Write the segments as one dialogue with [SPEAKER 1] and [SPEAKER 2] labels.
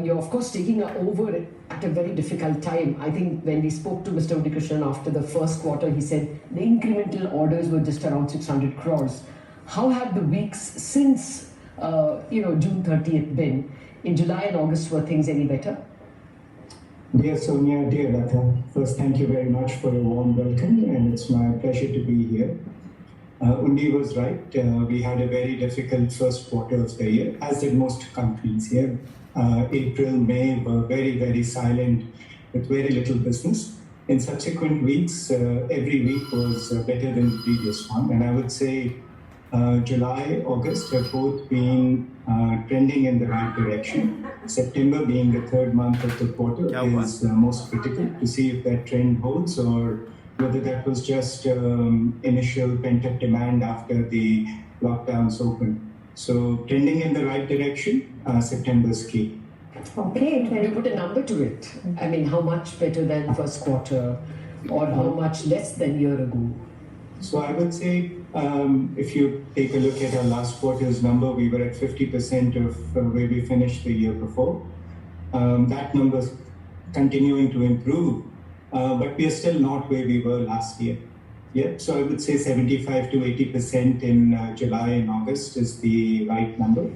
[SPEAKER 1] you're of course taking over at a very difficult time. I think when we spoke to Mr. Unikrishnan after the first quarter, he said the incremental orders were just around 600 crores. How have the weeks since June 30th been? In July and August, were things any better?
[SPEAKER 2] Dear Sonia, dear Ratha, first thank you very much for a warm welcome, and it's my pleasure to be here. Undi was right. We had a very difficult first quarter of the year, as did most companies here. April, May were very, very silent with very little business. In subsequent weeks, every week was better than the previous one. And I would say July, August have both been trending in the right direction. September, being the third month of the quarter, is most critical to see if that trend holds or whether that was just initial pent-up demand after the lockdowns opened. So trending in the right direction, September's key.
[SPEAKER 1] Okay, can you put a number to it? I mean, how much better than first quarter or how much less than a year ago?
[SPEAKER 2] So I would say if you take a look at our last quarter's number, we were at 50% of where we finished the year before. That number's continuing to improve, but we are still not where we were last year. Yeah, so I would say 75 to 80% in July and August is the right number.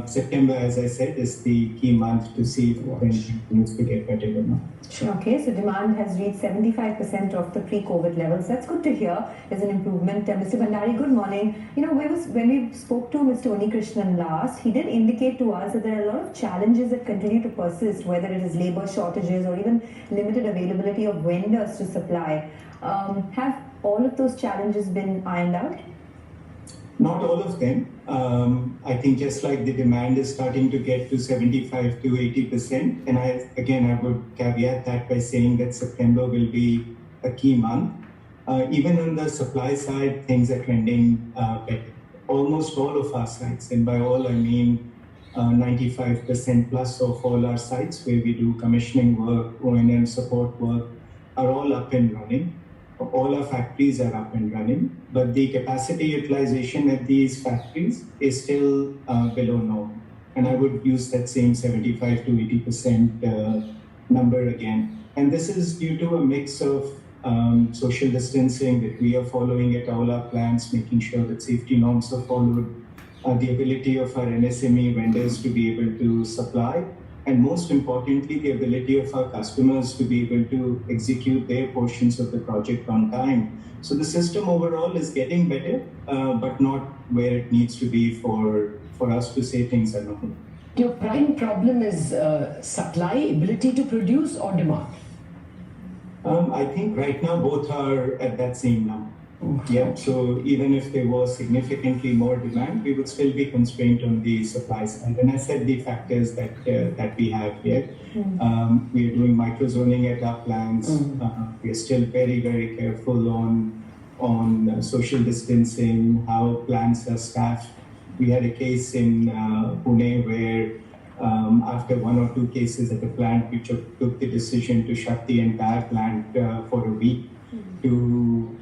[SPEAKER 2] September, as I said, is the key month to see if anything continues to get better or not.
[SPEAKER 3] Sure. Okay, so demand has reached 75% of the pre-COVID levels. That's good to hear. There's an improvement. Mr. Bhandari, good morning. You know, when we spoke to Mr. Unikrishnan last, he did indicate to us that there are a lot of challenges that continue to persist, whether it is labor shortages or even limited availability of vendors to supply. Have all of those challenges been ironed out?
[SPEAKER 2] Not all of them. I think just like the demand is starting to get to 75 to 80%, and I would caveat that by saying that September will be a key month. Even on the supply side, things are trending better. Almost all of our sites, and by all I mean 95% plus of all our sites where we do commissioning work, O&M support work, are all up and running. All our factories are up and running, but the capacity utilization at these factories is still below normal. And I would use that same 75 to 80% number again. And this is due to a mix of social distancing that we are following at all our plants, making sure that safety norms are followed, the ability of our MSME vendors to be able to supply, and most importantly, the ability of our customers to be able to execute their portions of the project on time. So the system overall is getting better, but not where it needs to be for us to say things are normal.
[SPEAKER 1] Your prime problem is supply, ability to produce, or demand?
[SPEAKER 2] I think right now both are at that same number. Yeah, so even if there was significantly more demand, we would still be constrained on the supply side. And I said the factors that we have here. We are doing microzoning at our plants. We are still very, very careful on social distancing, how plants are staffed. We had a case in Pune where after one or two cases at the plant, we took the decision to shut the entire plant for a week to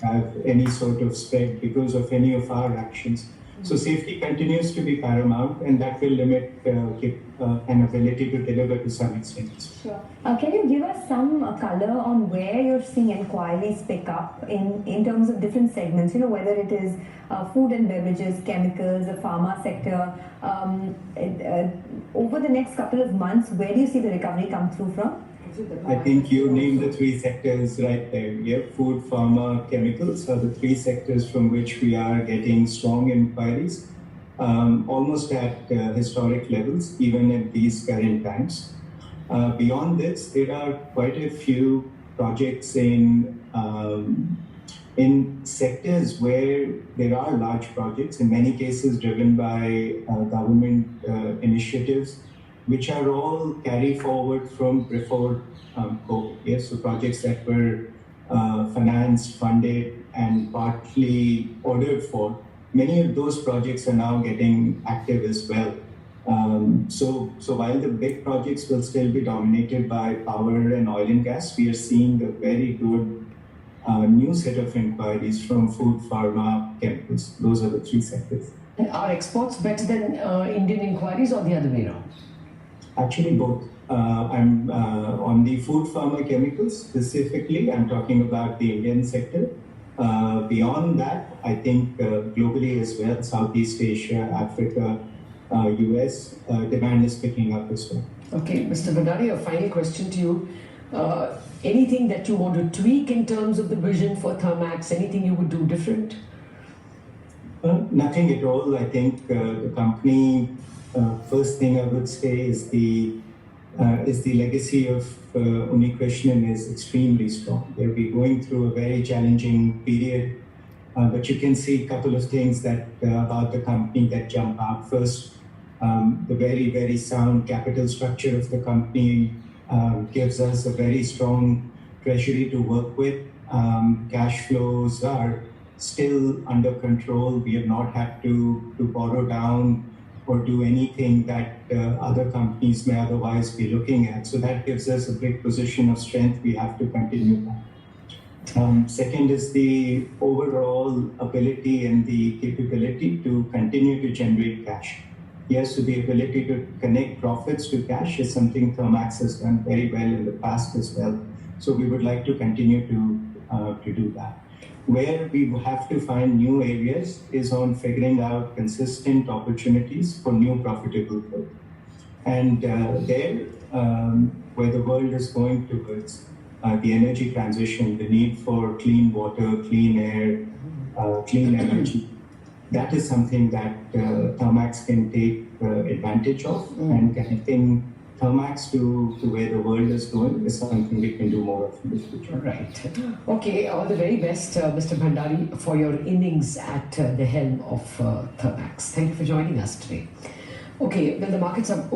[SPEAKER 2] have any sort of spread because of any of our actions. So safety continues to be paramount, and that will limit an ability to deliver to some extent.
[SPEAKER 3] Sure. Can you give us some color on where you're seeing inquiries pick up in terms of different segments, you know, whether it is food and beverages, chemicals, the pharma sector? Over the next couple of months, where do you see the recovery come through from?
[SPEAKER 2] I think you named the three sectors right there. Yeah, food, pharma, chemicals are the three sectors from which we are getting strong inquiries, almost at historic levels, even at these current times. Beyond this, there are quite a few projects in sectors where there are large projects, in many cases driven by government initiatives, which are all carry forward from before COVID. Yes, so projects that were financed, funded, and partly ordered for. Many of those projects are now getting active as well. So while the big projects will still be dominated by power and oil and gas, we are seeing a very good new set of inquiries from food, pharma, chemicals. Those are the three sectors.
[SPEAKER 1] Are exports better than Indian inquiries or the other way around?
[SPEAKER 2] Actually, both. I'm on the food pharma chemicals specifically. I'm talking about the Indian sector. Beyond that, I think globally as well, Southeast Asia, Africa, US, demand is picking up as well.
[SPEAKER 1] Okay, Mr. Bhandari, a final question to you. Anything that you want to tweak in terms of the vision for Thermax? Anything you would do different?
[SPEAKER 2] Nothing at all. I think the company, first thing I would say is the legacy of Unikrishnan is extremely strong. They'll be going through a very challenging period, but you can see a couple of things that about the company that jump out. First, the very, very sound capital structure of the company gives us a very strong treasury to work with. Cash flows are still under control. We have not had to borrow down or do anything that other companies may otherwise be looking at. So that gives us a big position of strength. We have to continue that. Second is the overall ability and the capability to continue to generate cash. Yes, so the ability to connect profits to cash is something Thermax has done very well in the past as well. So we would like to continue to do that. Where we have to find new areas is on figuring out consistent opportunities for new profitable growth. And where the world is going towards the energy transition, the need for clean water, clean air, clean energy, that is something that Thermax can take advantage of, and connecting Thermax to where the world is going is something we can do more of in the future.
[SPEAKER 1] Right. Okay, all the very best, Mr. Bhandari, for your innings at the helm of Thermax. Thank you for joining us today. Okay, well, the markets are